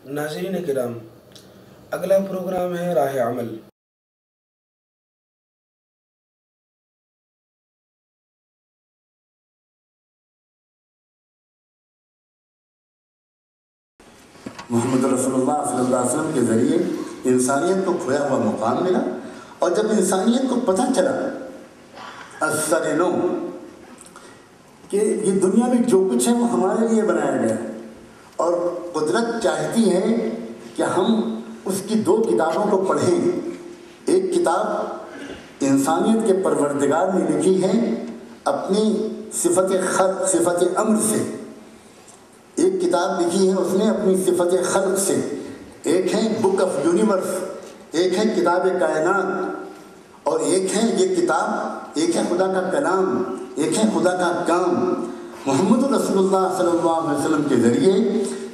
ناظرین کرام، اگلا پروگرام ہے راہ عمل۔ محمد رسول اللہ صلی اللہ علیہ وسلم کے ذریعے انسانیت کو کھویا ہوا مقام ملا، اور جب انسانیت کو پتہ چلا اثر نو کہ یہ دنیا میں جو کچھ ہے وہ ہمارے لیے بنایا گیا ہے، اور قدرت چاہتی ہے کہ ہم اس کی دو کتابوں کو پڑھیں۔ ایک کتاب انسانیت کے پروردگار نے لکھی ہے اپنی صفت خلق، صفت امر سے، ایک کتاب لکھی ہے اس نے اپنی صفت خلق سے، ایک ہے بک آف یونیورس، ایک ہے کتاب کائنات، اور ایک ہے یہ کتاب، ایک ہے خدا کا کلام، ایک ہے خدا کا کام۔ محمد رسول اللہ صلی اللہ علیہ وسلم کے ذریعے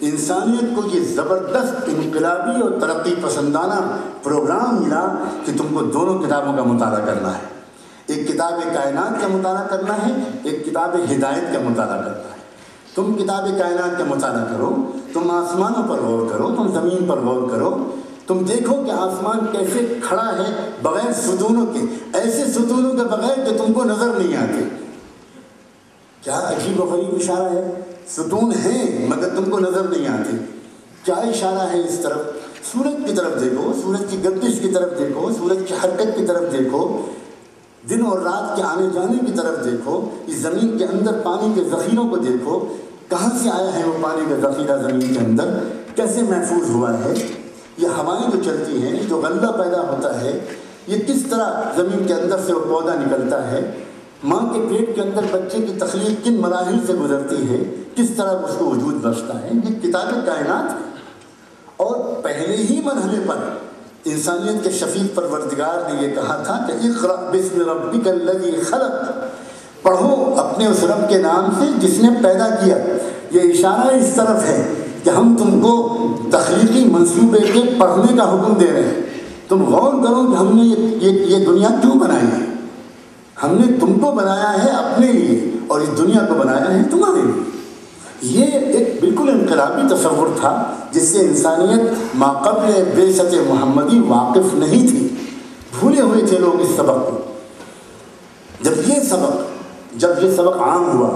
انسانیت کو یہ زبردست انقلابی اور ترقی پسندانہ پروگرام ملا کہ تم کو دونوں کتابوں کا مطالعہ کرنا ہے، ایک کتاب کائنات کا مطالعہ کرنا ہے، ایک کتاب ہدایت کا مطالعہ کرنا ہے۔ تم کتاب کائنات کا مطالعہ کرو، تم آسمانوں پر غور کرو، تم زمین پر غور کرو، تم دیکھو کہ آسمان کیسے کھڑا ہے بغیر ستونوں کے، ایسے ستونوں کے بغیر کہ تم کو نظر نہیں آتے۔ کیا عجیب و غریب اشارہ ہے، ستون ہیں مگر تم کو نظر نہیں آتے۔ کیا اشارہ ہے اس طرف؟ سورج کی طرف دیکھو، سورج کی گردش کی طرف دیکھو، سورج کی حرکت کی طرف دیکھو، دن اور رات کے آنے جانے کی طرف دیکھو، اس زمین کے اندر پانی کے ذخیروں کو دیکھو، کہاں سے آیا ہے وہ پانی کا ذخیرہ زمین کے اندر، کیسے محفوظ ہوا ہے، یہ ہوائیں جو چلتی ہیں، جو غلہ پیدا ہوتا ہے، یہ کس طرح زمین کے اندر سے وہ پودا نکلتا ہے، ماں کے پیٹ کے اندر بچے کی تخلیق کن مراحل سے گزرتی ہے، کس طرح اس کو وجود بخشتا ہے، یہ کتاب کائنات ہے۔ اور پہلے ہی مرحلے پر انسانیت کے شفیع پروردگار نے یہ کہا تھا کہ اقرأ باسم ربک الذی خلق، پڑھو اپنے اس رب کے نام سے جس نے پیدا کیا۔ یہ اشارہ اس طرف ہے کہ ہم تم کو تخلیقی منصوبے کے پڑھنے کا حکم دے رہے ہیں۔ تم غور کرو کہ ہم نے یہ دنیا کیوں بنائی ہے۔ ہم نے تم کو بنایا ہے اپنے لیے، اور اس دنیا کو بنایا ہے تمہارے لیے۔ یہ ایک بالکل انقلابی تصور تھا جس سے انسانیت ماقبل بعثت محمدی واقف نہیں تھی، بھولے ہوئے تھے لوگ اس سبق کو۔ جب یہ سبق عام ہوا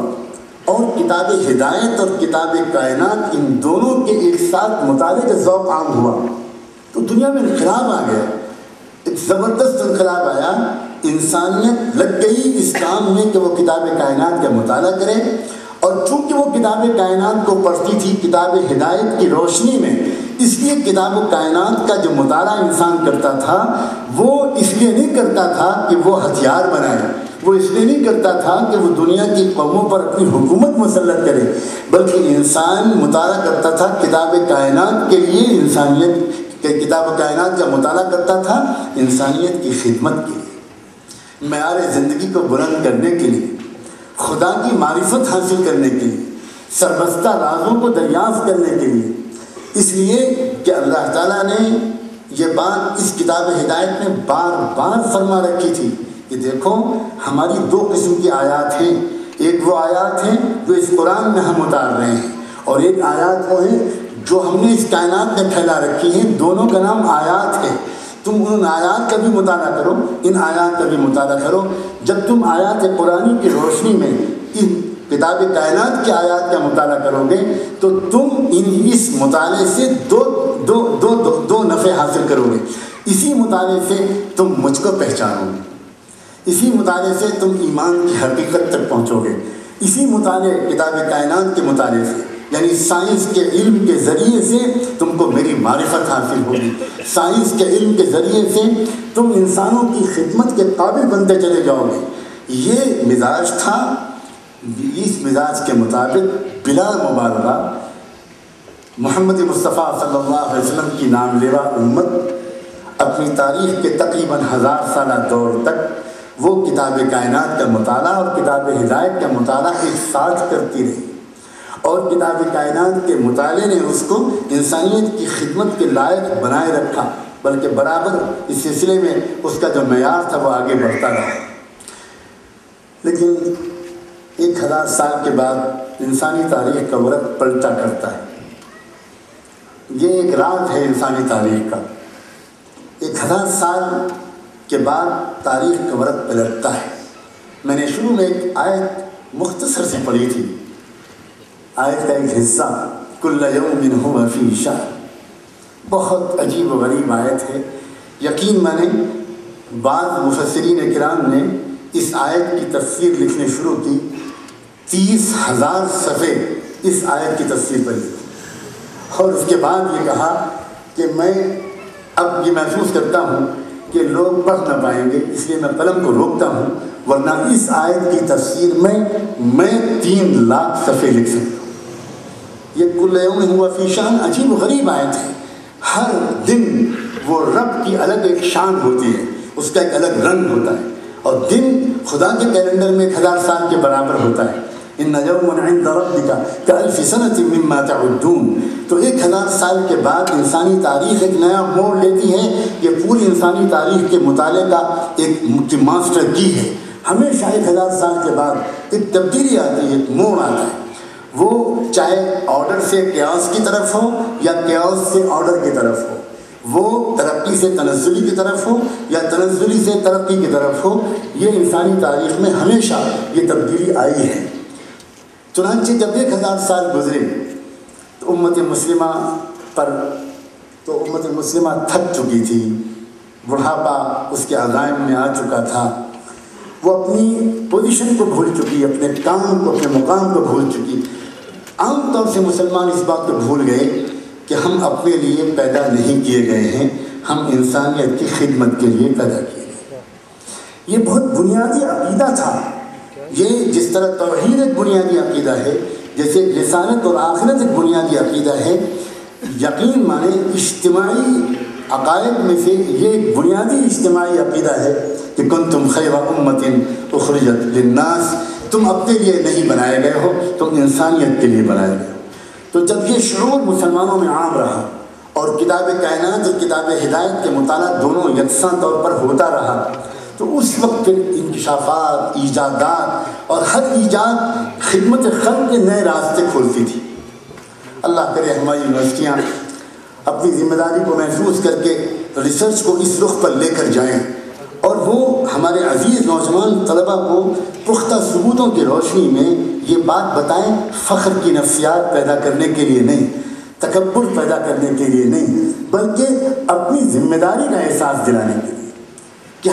اور کتاب ہدایت اور کتاب کائنات ان دونوں کے ایک ساتھ مطالعے کا ذوق عام ہوا تو دنیا میں انقلاب آ گیا، ایک زبردست انقلاب آیا۔ انسانیت لگ گئی اس کام میں کہ وہ کتاب کائنات کا مطالعہ کرے، اور چونکہ وہ کتاب کائنات کو پڑھتی تھی کتاب ہدایت کی روشنی میں، اس لیے کتاب کائنات کا جو مطالعہ انسان کرتا تھا وہ اس لیے نہیں کرتا تھا کہ وہ ہتھیار بنائے، وہ اس لیے نہیں کرتا تھا کہ وہ دنیا کی قوموں پر اپنی حکومت مسلط کرے، بلکہ انسان مطالعہ کرتا تھا کتاب کائنات کے لیے، انسانیت کے کتاب کائنات کا مطالعہ کرتا تھا انسانیت کی خدمت کے لیے، معیار زندگی کو بلند کرنے کے لیے، خدا کی معرفت حاصل کرنے کے لیے، سربستہ رازوں کو دریافت کرنے کے لیے۔ اس لیے کہ اللہ تعالیٰ نے یہ بات اس کتاب ہدایت میں بار بار فرما رکھی تھی کہ دیکھو ہماری دو قسم کی آیات ہیں، ایک وہ آیات ہیں جو اس قرآن میں ہم اتار رہے ہیں، اور ایک آیات وہ ہیں جو ہم نے اس کائنات میں پھیلا رکھی ہیں، دونوں کا نام آیات ہے۔ تم ان آیات کا بھی مطالعہ کرو، ان آیات کا بھی مطالعہ کرو۔ جب تم آیات قرآنی کی روشنی میں ان کتاب کائنات کی آیات کا مطالعہ کرو گے تو تم اس مطالعے سے دو نفع حاصل کرو گے۔ اسی مطالعے سے تم مجھ کو پہچانو گے، اسی مطالعے سے تم ایمان کی حقیقت تک پہنچو گے، اسی مطالعے کتاب کائنات کے مطالعے سے، یعنی سائنس کے علم کے ذریعے سے تم کو میری معرفت حاصل ہوگی، سائنس کے علم کے ذریعے سے تم انسانوں کی خدمت کے قابل بنتے چلے جاؤ گے۔ یہ مزاج تھا، اس مزاج کے مطابق بلا مبالغہ محمد مصطفیٰ صلی اللہ علیہ وسلم کی نام لیوا امت اپنی تاریخ کے تقریباً 1000 سالہ دور تک وہ کتاب کائنات کا مطالعہ اور کتاب ہدایت کا مطالعہ ایک ساتھ کرتی رہی، اور کتاب کائنات کے مطالعے نے اس کو انسانیت کی خدمت کے لائق بنائے رکھا، بلکہ برابر اس سلسلے میں اس کا جو معیار تھا وہ آگے بڑھتا رہا۔ لیکن 1000 سال کے بعد انسانی تاریخ کا ورق پلٹا کرتا ہے۔ یہ ایک راز ہے انسانی تاریخ کا. 1000 سال کے بعد تاریخ کا ورق پلٹتا ہے. میں نے شروع میں ایک آیت مختصر سی پڑھی تھی. آیت کا ایک حصہ کل یوم ہوا فی شأن. بہت عجیب و غریب آیت ہے. یقین مانیں بعض مفسرین کرام نے اس آیت کی تفسیر لکھنے شروع کی. 30,000 صفحے اس آیت کی تفسیر پڑھی اور اس کے بعد یہ کہا کہ میں اب یہ محسوس کرتا ہوں کہ لوگ پڑھ نہ پائیں گے، اس لیے میں قلم کو روکتا ہوں، ورنہ اس آیت کی تفسیر میں 3 لاکھ صفحے لکھ سکتا ہوں. یہ کل یوم ہوا فی شأن عجیب و غریب آیت ہے. ہر دن وہ رب کی الگ ایک شان ہوتی ہے، اس کا ایک الگ رنگ ہوتا ہے، اور دن خدا کے کیلنڈر میں 1000 سال کے برابر ہوتا ہے. ان یوم عند ربک کألف سنۃ مما تعدون. تو 1000 سال کے بعد انسانی تاریخ ایک نیا موڑ لیتی ہے. یہ پوری انسانی تاریخ کے مطالعے کا ایک ماسٹر کی ہے. ہمیشہ 1000 سال کے بعد ایک تبدیلی آتی ہے، ایک موڑ آتا ہے. وہ چاہے آرڈر سے کیاس کی طرف ہو یا کیاس سے آرڈر کی طرف ہو، وہ ترقی سے تنزلی کی طرف ہو یا تنزلی سے ترقی کی طرف ہو، یہ انسانی تاریخ میں ہمیشہ یہ تبدیلی آئی ہے. چنانچہ جب 1000 سال گزرے تو امت مسلمہ تھک چکی تھی. بڑھاپا اس کے عزائم میں آ چکا تھا. وہ اپنی پوزیشن کو بھول چکی، اپنے کام کو، اپنے مقام کو بھول چکی. عام طور سے مسلمان اس بات کو بھول گئے کہ ہم اپنے لیے پیدا نہیں کیے گئے ہیں، ہم انسانیت کی خدمت کے لیے پیدا کیے گئے. یہ بہت بنیادی عقیدہ تھا. یہ جس طرح توحید ایک بنیادی عقیدہ ہے، جیسے رسالت اور آخرت ایک بنیادی عقیدہ ہے، یقین مانیں اجتماعی عقائد میں سے یہ ایک بنیادی اجتماعی عقیدہ ہے کہ کنتم خیر امۃ اخرجت للناس. تم اپنے لیے نہیں بنائے گئے ہو، تم انسانیت کے لیے بنائے گئے ہو. تو جب یہ شعور مسلمانوں میں عام رہا اور کتاب کائنات اور کتاب ہدایت کے مطالعہ دونوں یکساں طور پر ہوتا رہا، تو اس وقت پھر انکشافات، ایجادات اور ہر ایجاد خدمت خلق کے نئے راستے کھولتی تھی. اللہ کرے ہماری یونیورسٹیاں اپنی ذمہ داری کو محسوس کر کے ریسرچ کو اس رخ پر لے کر جائیں اور وہ ہمارے عزیز نوجوان طلبہ کو پختہ ثبوتوں کی روشنی میں یہ بات بتائیں، فخر کی نفسیات پیدا کرنے کے لیے نہیں، تکبر پیدا کرنے کے لیے نہیں، بلکہ اپنی ذمہ داری کا احساس دلانے کے لیے کہ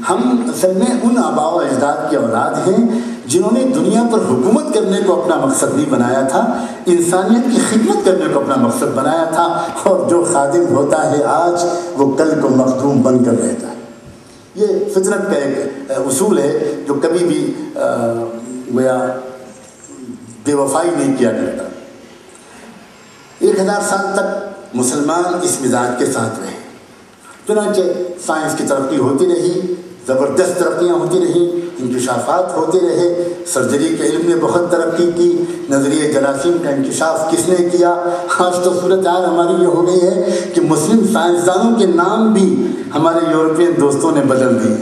ہم اصل میں ان آباء و اجداد کی اولاد ہیں جنہوں نے دنیا پر حکومت کرنے کو اپنا مقصد نہیں بنایا تھا، انسانیت کی خدمت کرنے کو اپنا مقصد بنایا تھا. اور جو خادم ہوتا ہے آج، وہ کل کو مخدوم بن کر رہتا ہے. یہ فطرت کا ایک اصول ہے جو کبھی بھی گویا بے وفائی نہیں کیا کرتا. 1000 سال تک مسلمان اس مزاج کے ساتھ رہے. چنانچہ سائنس کی ترقی ہوتی رہی، زبردست ترقیاں ہوتی رہیں، انکشافات ہوتے رہے. سرجری کے علم نے بہت ترقی کی. نظریہ جراثیم کا انکشاف کس نے کیا؟ آج تو صورتحال ہماری یہ ہو گئی ہے کہ مسلم سائنسدانوں کے نام بھی ہمارے یورپین دوستوں نے بدل دیے.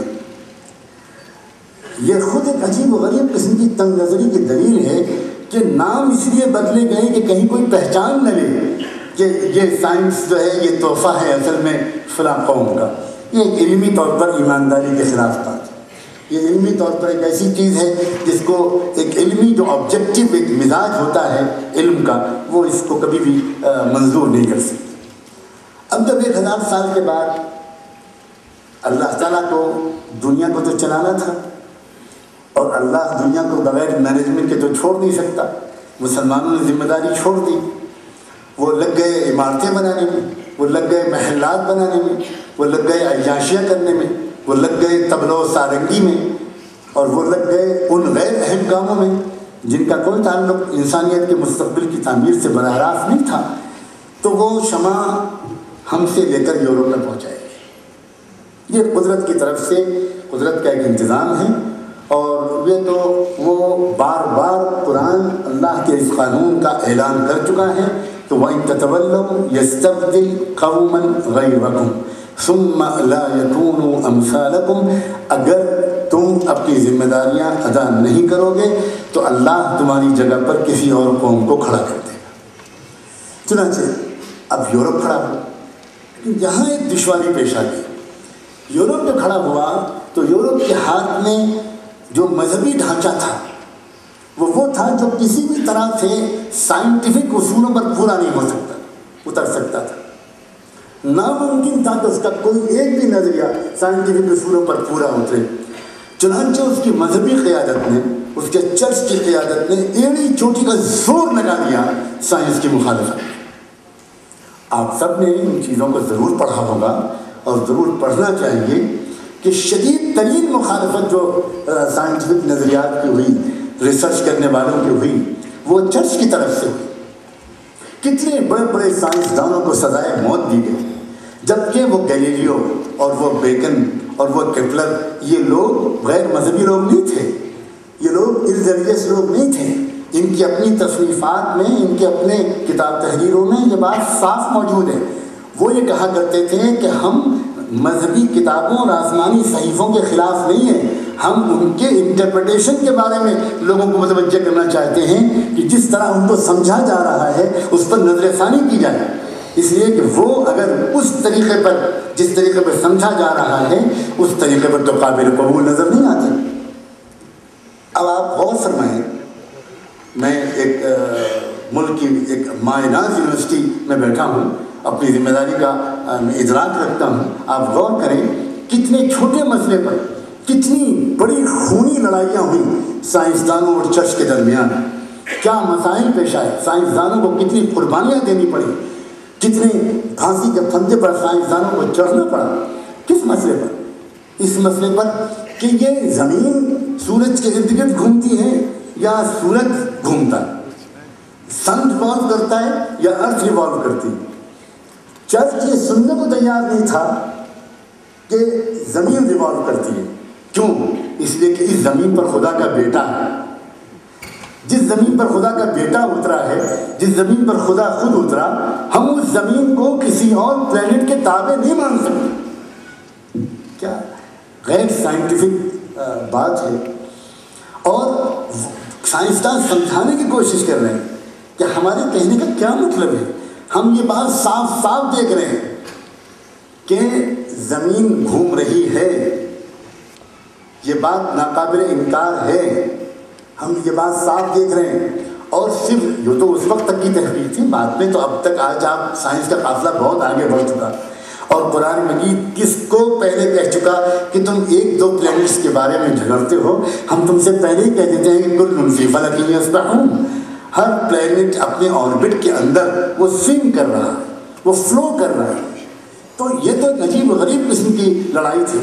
یہ خود ایک عجیب و غریب قسم کی تنگ نظری کی دلیل ہے کہ نام اس لیے بدلے گئے کہ کہیں کوئی پہچان نہ لے کہ یہ سائنس جو ہے یہ تحفہ ہے اصل میں فلاں قوم کا. یہ ایک علمی طور پر ایمانداری کے خلاف بات ہے. یہ علمی طور پر ایک ایسی چیز ہے جس کو ایک علمی جو آبجیکٹیو ایک مزاج ہوتا ہے علم کا، وہ اس کو کبھی بھی منظور نہیں کر سکتی. اب جب 1000 سال کے بعد اللہ تعالیٰ کو دنیا کو تو چلانا تھا، اور اللہ دنیا کو بغیر مینجمنٹ کے تو چھوڑ نہیں سکتا. مسلمانوں نے ذمہ داری چھوڑ دی. وہ لگ گئے عمارتیں بنانے میں، وہ لگ گئے محلات بنانے میں، وہ لگ گئے عیاشیاں کرنے میں، وہ لگ گئے طبلہ و سارنگی میں، اور وہ لگ گئے ان غیر اہم کاموں میں جن کا کوئی تعلق انسانیت کے مستقبل کی تعمیر سے براہ راست نہیں تھا. تو وہ شمع ہم سے لے کر یورپ میں پہنچائے گی. یہ قدرت کی طرف سے قدرت کا ایک انتظام ہے. اور یہ تو وہ بار بار قرآن اللہ کے اس قانون کا اعلان کر چکا ہے کہ وَإِن تَتَوَلَّوْا يَسْتَبْدِلْ قَوْمًا غَيْرَكُمْ ثُمَّ لَا يَكُونُوا أَمْثَالَكُمْ. اگر تم اپنی ذمہ داریاں ادا نہیں کرو گے تو اللہ تمہاری جگہ پر کسی اور قوم کو کھڑا کر دے گا. چنانچہ اب یورپ کھڑا ہوا، لیکن یہاں ایک دشواری پیش آ گئی. یورپ جو کھڑا ہوا تو یورپ کے ہاتھ میں جو مذہبی ڈھانچہ تھا وہ تھا جو کسی بھی طرح سے سائنٹیفک اصولوں پر پورا نہیں ہو سکتا، اتر سکتا تھا. ناممکن تھا کہ اس کا کوئی ایک بھی نظریہ سائنٹیفک اصولوں پر پورا اترے. چنانچہ اس کی مذہبی قیادت نے، اس کے چرچ کی قیادت نے ایڑی چوٹی کا زور لگا دیا سائنس کی مخالفت. آپ سب نے ان چیزوں کو ضرور پڑھا ہوگا اور ضرور پڑھنا چاہیے کہ شدید ترین مخالفت جو سائنٹیفک نظریات کی ہوئی، ریسرچ کرنے والوں کی ہوئی، وہ چرچ کی طرف سے ہوئی. کتنے بڑے بڑے سائنسدانوں کو سزائے موت دی گئی، جبکہ وہ گیلیلیو اور وہ بیکن اور وہ کیپلر یہ لوگ غیر مذہبی لوگ نہیں تھے، یہ لوگ ارریلیجس لوگ نہیں تھے. ان کی اپنی تصنیفات میں، ان کے اپنے کتاب تحریروں میں یہ بات صاف موجود ہے. وہ یہ کہا کرتے تھے کہ ہم مذہبی کتابوں اور آسمانی صحیفوں کے خلاف نہیں ہیں، ہم ان کے انٹرپریٹیشن کے بارے میں لوگوں کو متوجہ کرنا چاہتے ہیں کہ جس طرح ان کو سمجھا جا رہا ہے اس پر نظر ثانی کی جائے. اس لیے کہ وہ اگر اس طریقے پر، جس طریقے پر سمجھا جا رہا ہے، اس طریقے پر تو قابل قبول نظر نہیں آتے. اب آپ غور فرمائیں، میں ایک ملک کی ایک مائناز یونیورسٹی میں بیٹھا ہوں، اپنی ذمہ داری کا ادراک رکھتا ہوں. آپ غور کریں کتنے چھوٹے مسئلے پر کتنی بڑی خونی لڑائیاں ہوئیں سائنسدانوں اور چرچ کے درمیان، کیا مسائل پیش آئے، سائنسدانوں کو کتنی قربانیاں دینی پڑی، کتنے پھانسی کے پھندے پر سائنسدانوں کو چڑھنا پڑا. کس مسئلے پر؟ اس مسئلے پر کہ یہ زمین سورج کے ارد گرد گھومتی ہے یا سورج گھومتا ہے، سن ریوالو کرتا ہے یا ارتھ ریوالو کرتی. چرچ یہ سننے کو تیار نہیں تھا کہ زمین ریوالو کرتی ہے. کیوں؟ اس لیے کہ اس زمین پر خدا کا بیٹا ہے. جس زمین پر خدا کا بیٹا اترا ہے، جس زمین پر خدا خود اترا، ہم اس زمین کو کسی اور پلانٹ کے تابع نہیں مان سکتے. کیا غیر سائنٹیفک بات ہے. اور سائنسدان سمجھانے کی کوشش کر رہے ہیں کہ ہمارے کہنے کا کیا مطلب ہے. ہم یہ بات صاف صاف دیکھ رہے ہیں کہ زمین گھوم رہی ہے، یہ بات ناقابل انکار ہے. ہم یہ بات صاف دیکھ رہے ہیں. اور صرف یہ تو اس وقت تک کی تحقیق تھی، بعد میں تو اب تک آج آپ سائنس کا قافلہ بہت آگے بڑھ چکا. اور قرآن مجید کس کو پہلے کہہ چکا کہ تم ایک دو پلینٹس کے بارے میں جھگڑتے ہو. ہم تم سے پہلے ہی کہہ دیتے ہیں کہ کل فی فلک یسبحون، ہر پلینٹ اپنے آربٹ کے اندر وہ سوئم کر رہا ہے، وہ فلو کر رہا ہے. تو یہ تو ایک عجیب و غریب قسم کی لڑائی تھی.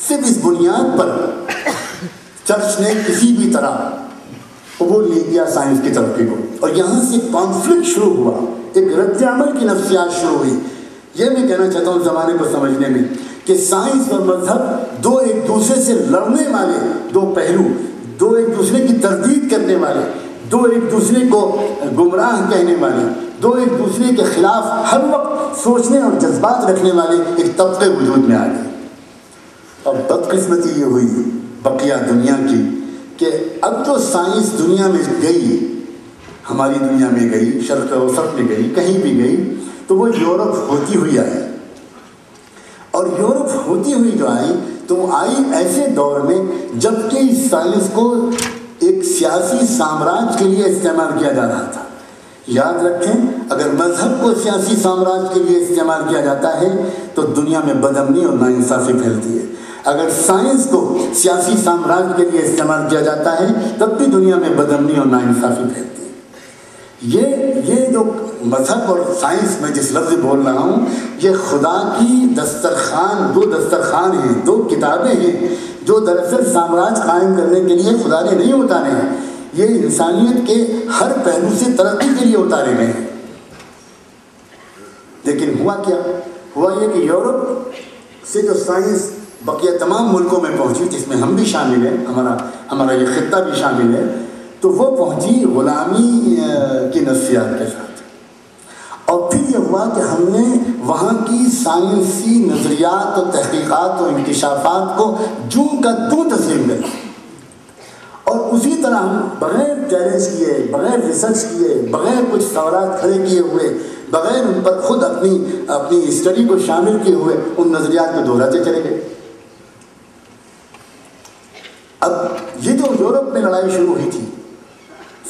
صرف اس بنیاد پر چرچ نے کسی بھی طرح قبول نہیں کیا سائنس کی ترقی کو، اور یہاں سے کانفلکٹ شروع ہوا، ایک رد عمل کی نفسیات شروع ہوئی. یہ میں کہنا چاہتا ہوں زمانے کو سمجھنے میں کہ سائنس اور مذہب دو ایک دوسرے سے لڑنے والے دو پہلو، دو ایک دوسرے کی تردید کرنے والے، دو ایک دوسرے کو گمراہ کہنے والے، دو ایک دوسرے کے خلاف ہر وقت سوچنے اور جذبات رکھنے والے ایک طبقے وجود میں آ گئے. اب بدقسمتی یہ ہوئی بقیہ دنیا کی کہ اب تو سائنس دنیا میں گئی، ہماری دنیا میں گئی، شرق اوسط میں گئی، کہیں بھی گئی، تو وہ یورپ ہوتی ہوئی آئی. اور یورپ ہوتی ہوئی جو آئی تو وہ آئی ایسے دور میں جب کہ اس سائنس کو ایک سیاسی سامراج کے لیے استعمال کیا جا رہا تھا. یاد رکھیں، اگر مذہب کو سیاسی سامراج کے لیے استعمال کیا جاتا ہے تو دنیا میں بدامنی اور ناانصافی پھیلتی ہے. اگر سائنس کو سیاسی سامراج کے لیے استعمال کیا جاتا ہے تب بھی دنیا میں بدامنی اور ناانصافی پھیلتی ہے. یہ جو مذہب اور سائنس میں جس لفظ بول رہا ہوں، یہ خدا کی دسترخوان، دو دسترخوان ہیں، دو کتابیں ہیں جو دراصل سامراج قائم کرنے کے لیے خدا نے نہیں اتارے ہیں. یہ انسانیت کے ہر پہلو سے ترقی کے لیے اتارے گئے ہیں. لیکن ہوا کیا؟ ہوا یہ کہ یورپ سے جو سائنس بقیہ تمام ملکوں میں پہنچی، جس میں ہم بھی شامل ہیں، ہمارا یہ خطہ بھی شامل ہے، تو وہ پہنچی غلامی کی نفسیات کے ساتھ. اور پھر یہ ہوا کہ ہم نے وہاں کی سائنسی نظریات اور تحقیقات اور انکشافات کو جوں کا توں تسلیم کر لیا. اور اسی طرح ہم بغیر چیلنج کیے، بغیر ریسرچ کیے، بغیر کچھ سوالات کھڑے کیے ہوئے، بغیر ان پر خود اپنی اسٹڈی کو شامل کیے ہوئے ان نظریات کو دہراتے چلے گئے۔ اب یہ جو یورپ میں لڑائی شروع ہوئی تھی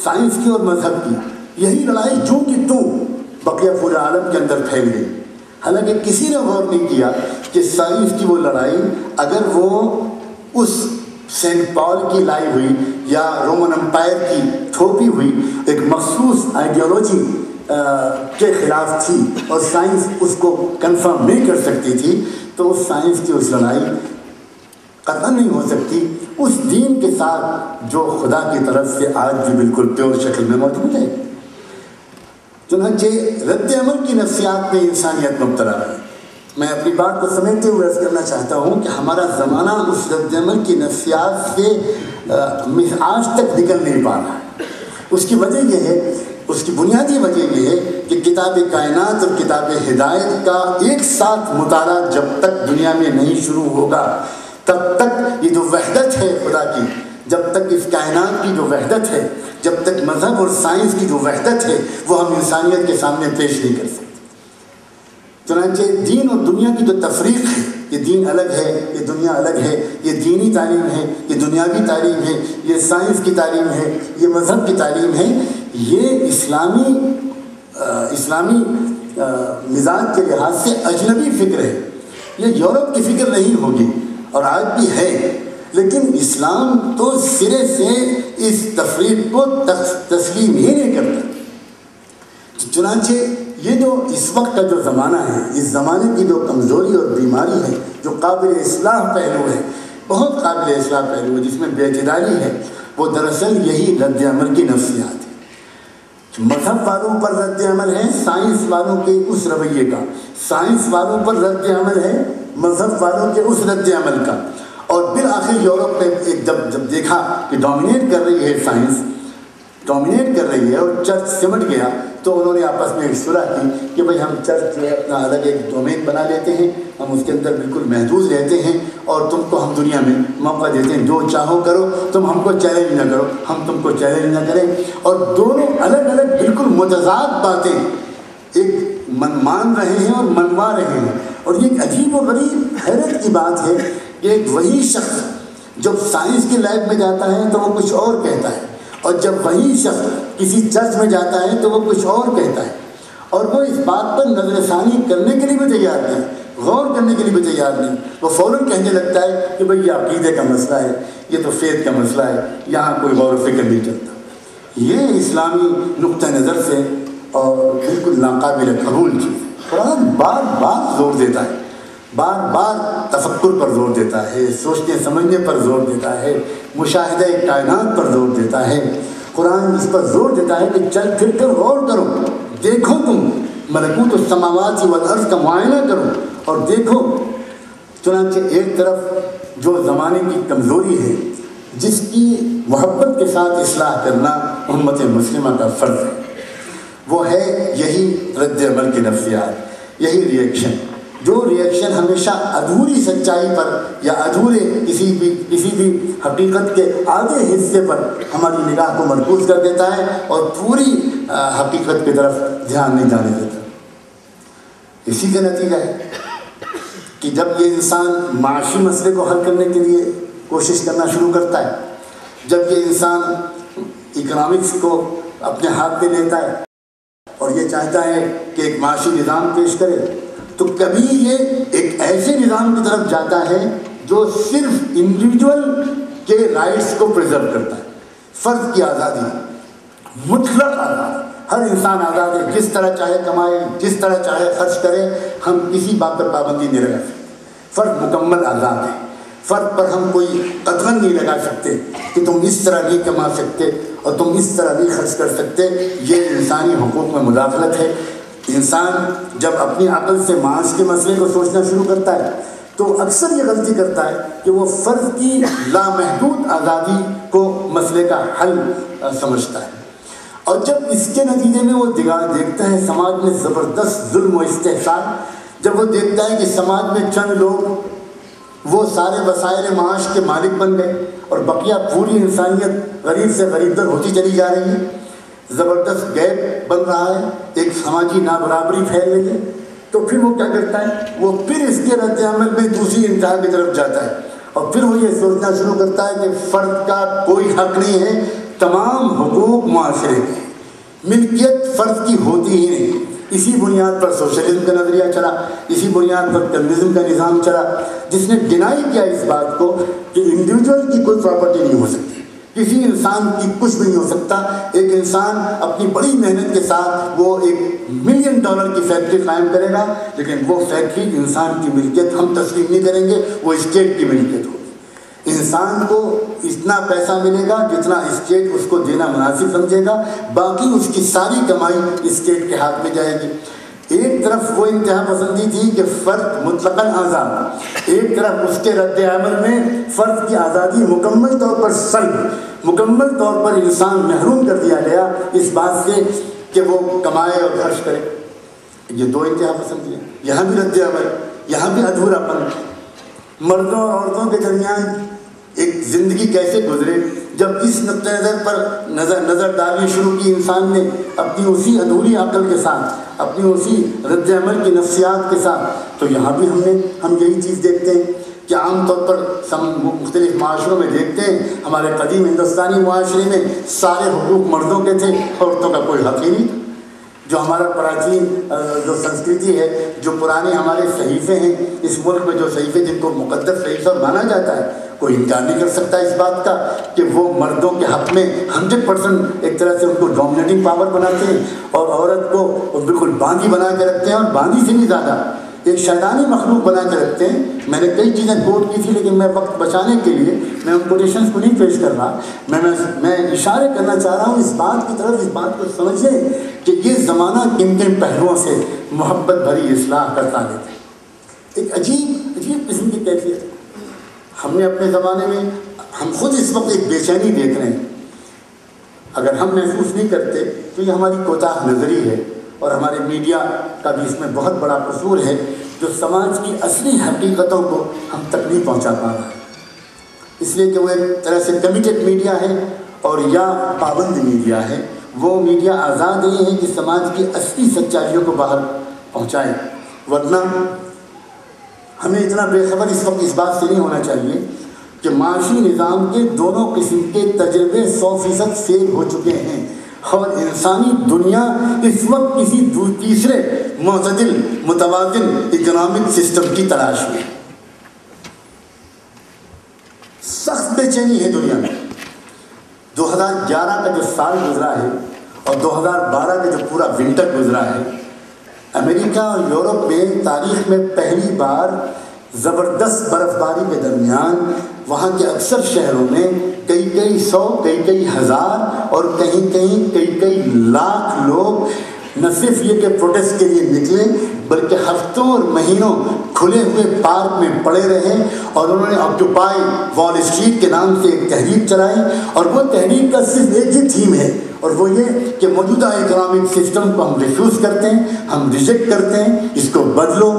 سائنس کی اور مذہب کی، یہی لڑائی جو کہ تو بقیہ پورے عالم کے اندر پھیل گئی۔ حالانکہ کسی نے غور نہیں کیا کہ سائنس کی وہ لڑائی اگر وہ اس سینٹ پال کی لائی ہوئی یا رومن امپائر کی تھوپی ہوئی ایک مخصوص آئیڈیالوجی کے خلاف تھی اور سائنس اس کو کنفرم نہیں کر سکتی تھی، تو اس سائنس کی اس لڑائی قطعاً نہیں ہو سکتی اس دین کے ساتھ جو خدا کی طرف سے آج بھی بالکل پیور شکل میں موجود ہے۔ چنانچہ رد عمل کی نفسیات میں انسانیت مبتلا ہے۔ میں اپنی بات کو سمیٹتے ہوئے عرض کرنا چاہتا ہوں کہ ہمارا زمانہ اس رد عمل کی نفسیات سے آج تک نکل نہیں پا رہا ہے۔ اس کی وجہ یہ ہے، اس کی بنیادی وجہ یہ ہے کہ کتاب کائنات اور کتاب ہدایت کا ایک ساتھ مطالعہ جب تک دنیا میں نہیں شروع ہوگا، تب تک یہ جو وحدت ہے خدا کی، جب تک اس کائنات کی جو وحدت ہے، جب تک مذہب اور سائنس کی جو وحدت ہے وہ ہم انسانیت کے سامنے پیش نہیں کر سکتے۔ چنانچہ دین اور دنیا کی جو تفریق ہے، یہ دین الگ ہے، یہ دنیا الگ ہے، یہ دینی تعلیم ہے، یہ دنیاوی تعلیم ہے، یہ سائنس کی تعلیم ہے، یہ مذہب کی تعلیم ہے، یہ اسلامی مزاج کے لحاظ سے اجنبی فکر ہے۔ یہ یورپ کی فکر نہیں ہوگی اور آج بھی ہے، لیکن اسلام تو سرے سے اس تفریق کو تسلیم ہی نہیں کرتا۔ چنانچہ یہ جو اس وقت کا جو زمانہ ہے، اس زمانے کی جو کمزوری اور بیماری ہے، جو قابل اصلاح پہلو ہے، بہت قابل اصلاح پہلو ہے، جس میں بے اعتدالی ہے، وہ دراصل یہی رد عمل کی نفسیات ہے۔ مذہب والوں پر رد عمل ہے سائنس والوں کے اس رویے کا، سائنس والوں پر رد عمل ہے مذہب والوں کے اس رد عمل کا، اور بالآخر یورپ نے جب دیکھا کہ ڈومینیٹ کر رہی ہے سائنس، ڈومینیٹ کر رہی ہے اور چرچ سمٹ گیا، تو انہوں نے آپس میں ایک صلح کی کہ بھئی ہم چرچ جو ہے اپنا الگ ایک ڈومین بنا لیتے ہیں، ہم اس کے اندر بالکل محدود رہتے ہیں اور تم کو ہم دنیا میں موقع دیتے ہیں، جو چاہو کرو، تم ہم کو چیلنج نہ کرو، ہم تم کو چیلنج نہ کریں۔ اور دونوں الگ الگ بالکل متضاد باتیں ایک مان رہے ہیں اور منوا رہے ہیں۔ اور یہ ایک عجیب و غریب حیرت کی بات ہے کہ ایک وہی شخص جب سائنس کی لیب میں جاتا ہے تو وہ کچھ اور کہتا ہے، اور جب وہی شخص کسی چرچ میں جاتا ہے تو وہ کچھ اور کہتا ہے، اور وہ اس بات پر نظر ثانی کرنے کے لیے بھی تیار نہیں، غور کرنے کے لیے بھی تیار نہیں۔ وہ فوراً کہنے لگتا ہے کہ بھئی یہ عقیدے کا مسئلہ ہے، یہ تو فیت کا مسئلہ ہے، یہاں کوئی غور و فکر نہیں چلتا۔ یہ اسلامی نقطہ نظر سے اور بالکل ناقابل قبول چیز ہے۔ قرآن بار بار زور دیتا ہے، بار بار تفکر پر زور دیتا ہے، سوچنے سمجھنے پر زور دیتا ہے، مشاہدہ کائنات پر زور دیتا ہے۔ قرآن اس پر زور دیتا ہے کہ چل پھر کر غور کرو، دیکھو، تم ملکوت السماوات والارض کا معائنہ کرو اور دیکھو۔ چنانچہ ایک طرف جو زمانے کی کمزوری ہے، جس کی محبت کے ساتھ اصلاح کرنا امت مسلمہ کا فرض ہے، وہ ہے یہی رد عمل کی نفسیات، یہی ریئیکشن، جو ریئیکشن ہمیشہ ادھوری سچائی پر یا ادھورے کسی بھی حقیقت کے آدھے حصے پر ہماری نگاہ کو مرکوز کر دیتا ہے اور پوری حقیقت کی طرف دھیان نہیں جانے دیتا۔ اسی کا نتیجہ ہے کہ جب یہ انسان معاشی مسئلے کو حل کرنے کے لیے کوشش کرنا شروع کرتا ہے، جب یہ انسان اکنامکس کو اپنے ہاتھ میں لیتا ہے اور یہ چاہتا ہے کہ ایک معاشی نظام پیش کرے، تو کبھی یہ ایک ایسے نظام کی طرف جاتا ہے جو صرف انڈیویجول کے رائٹس کو پریزرو کرتا ہے، فرد کی آزادی، مطلق آزادی، ہر انسان آزاد ہے، جس طرح چاہے کمائے، جس طرح چاہے خرچ کرے، ہم کسی بات پر پابندی نہیں لگا سکتے، فرد مکمل آزاد ہے، فرد پر ہم کوئی قدغن نہیں لگا سکتے کہ تم اس طرح نہیں کما سکتے اور تم اس طرح نہیں خرچ کر سکتے، یہ انسانی حقوق میں مداخلت ہے۔ انسان جب اپنی عقل سے معاش کے مسئلے کو سوچنا شروع کرتا ہے تو اکثر یہ غلطی کرتا ہے کہ وہ فرد کی لامحدود آزادی کو مسئلے کا حل سمجھتا ہے، اور جب اس کے نتیجے میں وہ دیکھتا ہے سماج میں زبردست ظلم و استحصال، جب وہ دیکھتا ہے کہ سماج میں چند لوگ وہ سارے وسائل معاش کے مالک بن گئے اور بقیہ پوری انسانیت غریب سے غریب تر ہوتی چلی جا رہی ہے، زبردست گیپ بن رہا ہے، ایک سماجی نابرابری پھیل رہی ہے، تو پھر وہ کیا کرتا ہے، وہ پھر اس کے رد عمل میں دوسری انتہا کی طرف جاتا ہے، اور پھر وہ یہ سوچنا شروع کرتا ہے کہ فرد کا کوئی حق نہیں ہے، تمام حقوق معاشرے کے، ملکیت فرد کی ہوتی ہی نہیں۔ اسی بنیاد پر سوشلزم کا نظریہ چلا، اسی بنیاد پر کمیونزم کا نظام چلا، جس نے ڈینائی کیا اس بات کو کہ انڈیویجول کی کوئی پراپرٹی نہیں ہو سکتی، کسی انسان کی کچھ بھی نہیں ہو سکتا۔ ایک انسان اپنی بڑی محنت کے ساتھ وہ $1 ملین کی فیکٹری قائم کرے گا، لیکن وہ فیکٹری انسان کی ملکیت ہم تسلیم نہیں کریں گے، وہ اسٹیٹ کی ملکیت ہوگی۔ انسان کو اتنا پیسہ ملے گا جتنا اسٹیٹ اس کو دینا مناسب سمجھے گا، باقی اس کی ساری کمائی اسٹیٹ کے ہاتھ میں جائے گی۔ ایک طرف وہ انتہا پسندی تھی کہ فرد مطلقاً آزاد، ایک طرف اس کے رد عمل میں فرد کی آزادی مکمل طور پر سلب، مکمل طور پر انسان محروم کر دیا گیا اس بات سے کہ وہ کمائے اور خرچ کرے۔ یہ دو انتہا پسندی ہیں، یہاں بھی رد عمل، یہاں بھی ادھورا پن۔ مردوں اور عورتوں کے درمیان ایک زندگی کیسے گزرے، جب اس نقطۂ نظر پر نظر ڈالنی شروع کی انسان نے اپنی اسی ادھوری عقل کے ساتھ، اپنی اسی رد عمل کی نفسیات کے ساتھ، تو یہاں بھی ہم یہی چیز دیکھتے ہیں کہ عام طور پر مختلف معاشروں میں دیکھتے ہیں، ہمارے قدیم ہندوستانی معاشرے میں سارے حقوق مردوں کے تھے، عورتوں کا کوئی حق ہی نہیں تھا۔ جو ہمارا پراچین جو سنسکرتی ہے، جو پرانے ہمارے صحیفے ہیں اس ملک میں، جو صحیفے جن کو مقدس صحیفہ مانا جاتا ہے، کوئی انکار نہیں کر سکتا اس بات کا کہ وہ مردوں کے حق میں 100% ایک طرح سے ان کو ڈومینیٹنگ پاور بناتے ہیں، اور عورت کو بالکل باندھی بنا کے رکھتے ہیں، اور باندھی سے بھی زیادہ ایک شیطانی مخلوق بنا کے رکھتے ہیں۔ میں نے کئی چیزیں کوٹ کی تھی، لیکن میں وقت بچانے کے لیے میں ان کوٹیشنز کو نہیں پیش کر رہا، میں اشارے کرنا چاہ رہا ہوں اس بات کی طرف، اس بات کو سمجھیں کہ یہ زمانہ کن کن پہلوؤں سے محبت بھری اصلاح کرتا ہے۔ ایک عجیب قسم کی کیفیت ہم نے اپنے زمانے میں، ہم خود اس وقت ایک بے چینی دیکھ رہے ہیں، اگر ہم محسوس نہیں کرتے تو یہ ہماری کوتاہ نظری ہے، اور ہمارے میڈیا کا بھی اس میں بہت بڑا قصور ہے، جو سماج کی اصلی حقیقتوں کو ہم تک نہیں پہنچا پا رہا ہے، اس لیے کہ وہ ایک طرح سے کمیٹڈ میڈیا ہے اور یا پابند میڈیا ہے۔ وہ میڈیا آزاد نہیں ہے کہ سماج کی اصلی سچائیوں کو باہر پہنچائے، ورنہ ہمیں اتنا بے خبر اس وقت اس بات سے نہیں ہونا چاہیے کہ معاشی نظام کے دونوں قسم کے تجربے 100% فیل ہو چکے ہیں، اور انسانی دنیا اس وقت کسی تیسرے معتدل متوازن اکنامک سسٹم کی تلاش میں۔ سخت بے چینی ہے دنیا میں۔ 2011 کا جو سال گزرا ہے اور 2012 کا جو پورا ونٹر گزرا ہے، امریکہ اور یورپ میں تاریخ میں پہلی بار زبردست برف باری کے درمیان وہاں کے اکثر شہروں میں کئی سو، کئی ہزار اور کئی لاکھ لوگ نہ صرف یہ کہ پروٹیسٹ کے لیے نکلے، بلکہ ہفتوں اور مہینوں کھلے ہوئے پارک میں پڑے رہے، اور انہوں نے آکوپائی وال اسٹریٹ کے نام سے ایک تحریک چلائی، اور وہ تحریک کا صرف ایک ہی تھیم ہے، اور وہ یہ کہ موجودہ اکنامک سسٹم کو ہم ریفیوز کرتے ہیں، ہم ریجیکٹ کرتے ہیں، اس کو بدلو،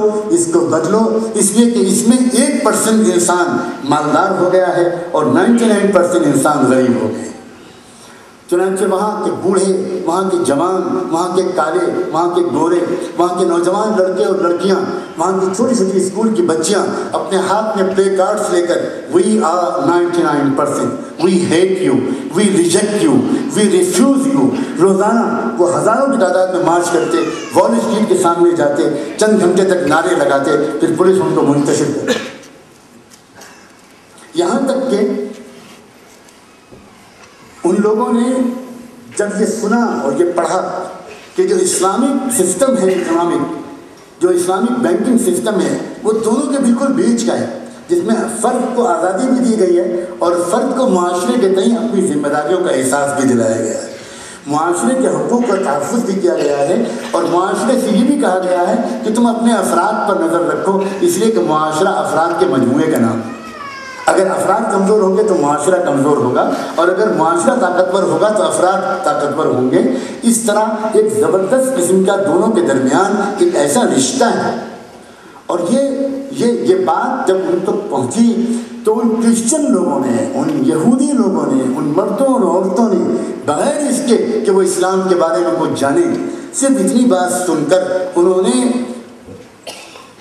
اس لیے کہ اس میں 1% انسان مالدار ہو گیا ہے اور 99% انسان غریب ہو گئے۔ چنانچہ وہاں کے بوڑھے، وہاں کے جوان، وہاں کے کالے، وہاں کے گورے، وہاں کے نوجوان لڑکے اور لڑکیاں، وہاں کی چھوٹی چھوٹی اسکول کی بچیاں اپنے ہاتھ میں پلے کارڈز لے کر "We are 99%, we hate you, we reject you, we refuse you" روزانہ وہ ہزاروں کی تعداد میں مارچ کرتے، وال اسٹریٹ کے سامنے جاتے، چند گھنٹے تک نعرے لگاتے، پھر پولیس ان کو منتشر کرتی، یہاں تک کہ ان لوگوں نے جب یہ سنا اور یہ پڑھا کہ جو اسلامک سسٹم ہے، اکنامک جو اسلامک بینکنگ سسٹم ہے، وہ دونوں کے بالکل بیچ کا ہے، جس میں فرد کو آزادی بھی دی گئی ہے اور فرد کو معاشرے کے تئیں اپنی ذمہ داریوں کا احساس بھی دلایا گیا ہے، معاشرے کے حقوق کا تحفظ بھی کیا گیا ہے، اور معاشرے سے یہ بھی کہا گیا ہے کہ تم اپنے افراد پر نظر رکھو، اس لیے کہ معاشرہ افراد کے مجموعے کا نام ہے۔ اگر افراد کمزور ہوں گے تو معاشرہ کمزور ہوگا، اور اگر معاشرہ طاقتور ہوگا تو افراد طاقتور ہوں گے۔ اس طرح ایک زبردست قسم کا دونوں کے درمیان ایک ایسا رشتہ ہے، اور یہ بات جب ان تک پہنچی تو ان کرسچن لوگوں نے، ان یہودی لوگوں نے، ان مردوں اور عورتوں نے بغیر اس کے کہ وہ اسلام کے بارے میں کچھ جانیں، صرف اتنی بات سن کر انہوں نے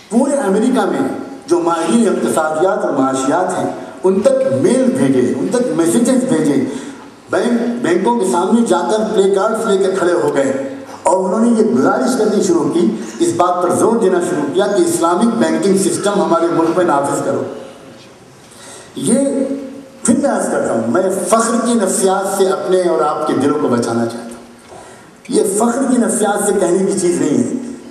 پورے امریکہ میں جو ماہرین اقتصادیات اور معاشیات ہیں ان تک میل بھیجے، ان تک میسیجز بھیجے، بینکوں کے سامنے جا کر پلے کارڈز لے کر کھڑے ہو گئے اور انہوں نے یہ گزارش کرنی شروع کی، اس بات پر زور دینا شروع کیا کہ اسلامک بینکنگ سسٹم ہمارے ملک میں نافذ کرو۔ یہ پھر میں عرض کرتا ہوں، میں فخر کی نفسیات سے اپنے اور آپ کے دلوں کو بچانا چاہتا ہوں۔ یہ فخر کی نفسیات سے کہنے کی چیز نہیں ہے،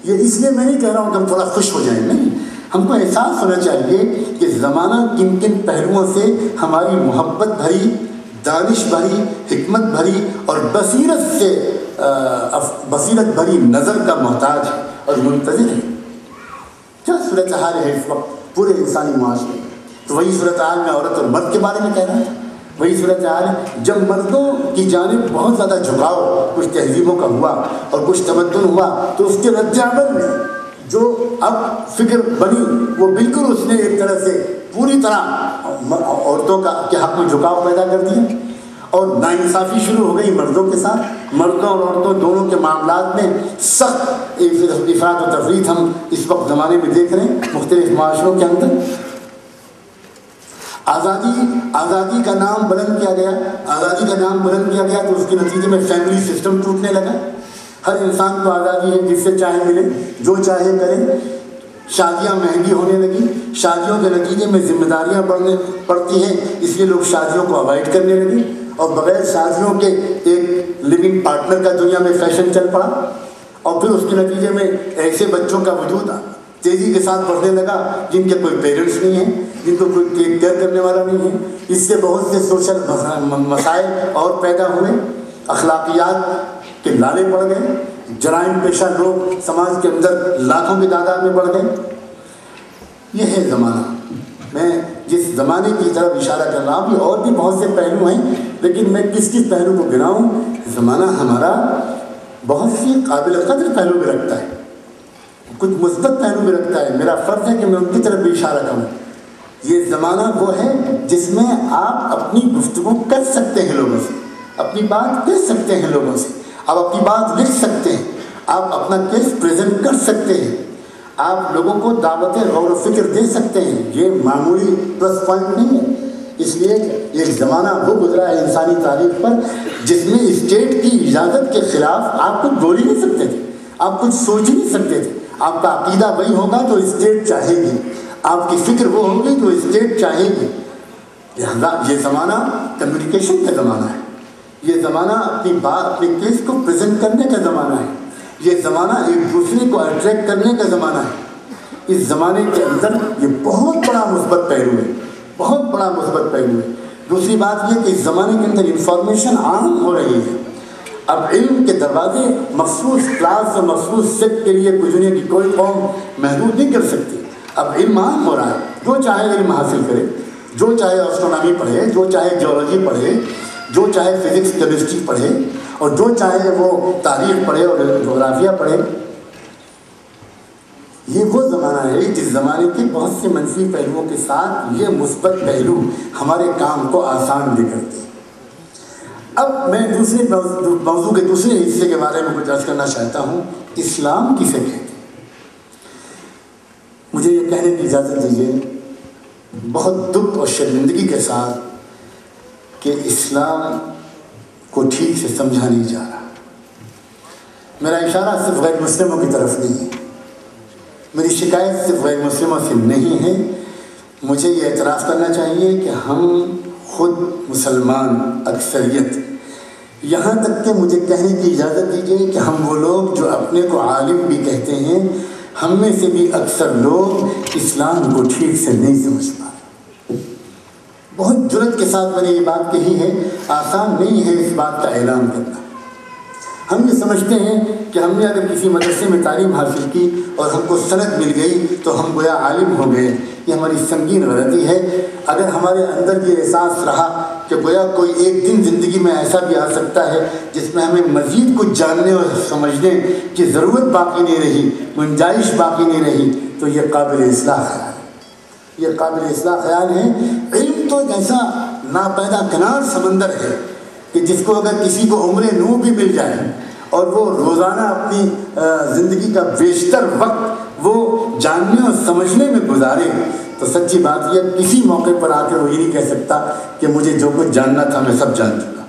یہ اس لیے میں نہیں کہہ رہا ہوں کہ ہم تھوڑا خوش ہو جائیں، نہیں، ہم کو احساس ہونا چاہیے کہ زمانہ کن کن پہلوؤں سے ہماری محبت بھری، دانش بھری، حکمت بھری اور بصیرت بھری نظر کا محتاج اور منتظر ہے۔ کیا صورتحال ہے اس وقت پورے انسانی معاشرے میں؟ تو وہی صورتحال میں عورت اور مرد کے بارے میں کہہ رہا تھا، وہی صورتحال ہے جب مردوں کی جانب بہت زیادہ جھکاؤ کچھ تہذیبوں کا ہوا اور کچھ تمدن ہوا، تو اس کے رد عمل میں جو اب فکر بنی وہ بالکل اس نے ایک طرح سے پوری طرح عورتوں کے حق میں جھکاؤ پیدا کر دیا اور ناانصافی شروع ہو گئی مردوں کے ساتھ۔ مردوں اور عورتوں دونوں کے معاملات میں سخت افراط و تفریط ہم اس وقت زمانے میں دیکھ رہے ہیں مختلف معاشروں کے اندر۔ آزادی کا نام بلند کیا گیا، آزادی کا نام بلند کیا گیا تو اس کے نتیجے میں فیملی سسٹم ٹوٹنے لگا۔ ہر انسان کو آزادی ہے جس سے چاہے ملے، جو چاہے کرے۔ شادیاں مہنگی ہونے لگی، شادیوں کے نتیجے میں ذمہ داریاں پڑتی ہیں، اس لیے لوگ شادیوں کو اوائڈ کرنے لگے اور بغیر شادیوں کے ایک لیونگ پارٹنر کا دنیا میں فیشن چل پڑا اور پھر اس کے نتیجے میں ایسے بچوں کا وجود تیزی کے ساتھ بڑھنے لگا جن کے کوئی پیرنٹس نہیں ہیں، جن کو کوئی ٹیک کیئر کرنے والا نہیں ہے۔ اس سے بہت سے سوشل مسائل اور پیدا ہوئے، اخلاقیات کے لالے پڑ گئے، جرائم پیشہ لوگ سماج کے اندر لاکھوں کی تعداد میں بڑھ گئے۔ یہ ہے زمانہ۔ میں جس زمانے کی طرف اشارہ کر رہا ہوں، اور بھی بہت سے پہلو ہیں لیکن میں کس پہلو کو گناؤں؟ زمانہ ہمارا بہت سی قابل قدر پہلو بھی رکھتا ہے، کچھ مثبت پہلو بھی رکھتا ہے، میرا فرض ہے کہ میں ان کی طرف بھی اشارہ کروں۔ یہ زمانہ وہ ہے جس میں آپ اپنی گفتگو کر سکتے ہیں لوگوں سے، اپنی بات کہہ سکتے ہیں لوگوں سے، آپ اپنی بات لکھ سکتے ہیں، آپ اپنا کیس پریزنٹ کر سکتے ہیں، آپ لوگوں کو دعوت غور و فکر دے سکتے ہیں۔ یہ معمولی پلس پوائنٹ نہیں ہے، اس لیے ایک زمانہ وہ گزرا ہے انسانی تاریخ پر جس میں اسٹیٹ کی اجازت کے خلاف آپ کچھ بول ہی نہیں سکتے تھے، آپ کچھ سوچ ہی نہیں سکتے تھے۔ آپ کا عقیدہ وہی ہوگا تو اسٹیٹ چاہے گی، آپ کی فکر وہ ہوگی تو اسٹیٹ چاہے گی۔ یہ زمانہ کمیونیکیشن کا زمانہ ہے، یہ زمانہ اپنی بات، اپنے کیس کو پریزنٹ کرنے کا زمانہ ہے، یہ زمانہ ایک دوسرے کو اٹریکٹ کرنے کا زمانہ ہے۔ اس زمانے کے اندر یہ بہت بڑا مثبت پہلو ہے، بہت بڑا مثبت پہلو ہے۔ دوسری بات یہ کہ اس زمانے کے اندر انفارمیشن عام ہو رہی ہے۔ اب علم کے دروازے مخصوص کلاس اور مخصوص سیٹ کے لیے دنیا کی کوئی قوم محدود نہیں کر سکتی۔ اب علم عام ہو رہا ہے، جو چاہے علم حاصل کرے، جو چاہے ایسٹرونامی پڑھے، جو چاہے جیولوجی پڑھے، جو چاہے فزکس کیمسٹری پڑھے اور جو چاہے وہ تاریخ پڑھے اور جغرافیہ پڑھے۔ یہ وہ زمانہ ہے جس زمانے کے بہت سے منفی پہلوؤں کے ساتھ یہ مثبت پہلو ہمارے کام کو آسان بھی کرتے ہیں۔ اب میں دوسرے موضوع کے دوسرے حصے کے بارے میں کچھ عرض کرنا چاہتا ہوں، اسلام کسے کہتے ہیں۔ مجھے یہ کہنے کی اجازت دیجیے بہت دکھ اور شرمندگی کے ساتھ کہ اسلام کو ٹھیک سے سمجھا نہیں جا رہا۔ میرا اشارہ صرف غیر مسلموں کی طرف نہیں ہے، میری شکایت صرف غیر مسلموں سے نہیں ہے۔ مجھے یہ اعتراف کرنا چاہیے کہ ہم خود مسلمان اکثریت، یہاں تک کہ مجھے کہنے کی اجازت دیجیے کہ ہم وہ لوگ جو اپنے کو عالم بھی کہتے ہیں، ہم میں سے بھی اکثر لوگ اسلام کو ٹھیک سے نہیں سمجھ پا رہے۔ بہت جرأت کے ساتھ میں نے یہ بات کہی ہے، آسان نہیں ہے اس بات کا اعلان کرنا۔ ہم یہ سمجھتے ہیں کہ ہم نے اگر کسی مدرسے میں تعلیم حاصل کی اور ہم کو سند مل گئی تو ہم گویا عالم ہو گئے۔ یہ ہماری سنگین غلطی ہے۔ اگر ہمارے اندر یہ احساس رہا کہ گویا کوئی ایک دن زندگی میں ایسا بھی آ سکتا ہے جس میں ہمیں مزید کچھ جاننے اور سمجھنے کی ضرورت باقی نہیں رہی، گنجائش باقی نہیں رہی، تو یہ قابل اصلاح ہے۔ یہ قابل اصلاح خیال ہے. علم تو ایک ایسا ناپیدا کنار سمندر ہے کہ جس کو اگر کسی کو عمر نو بھی مل جائے اور وہ روزانہ اپنی زندگی کا بیشتر وقت وہ جاننے اور سمجھنے میں گزارے تو سچی بات یہ کسی موقع پر آ کے وہ یہ نہیں کہہ سکتا کہ مجھے جو کچھ جاننا تھا میں سب جان چکا.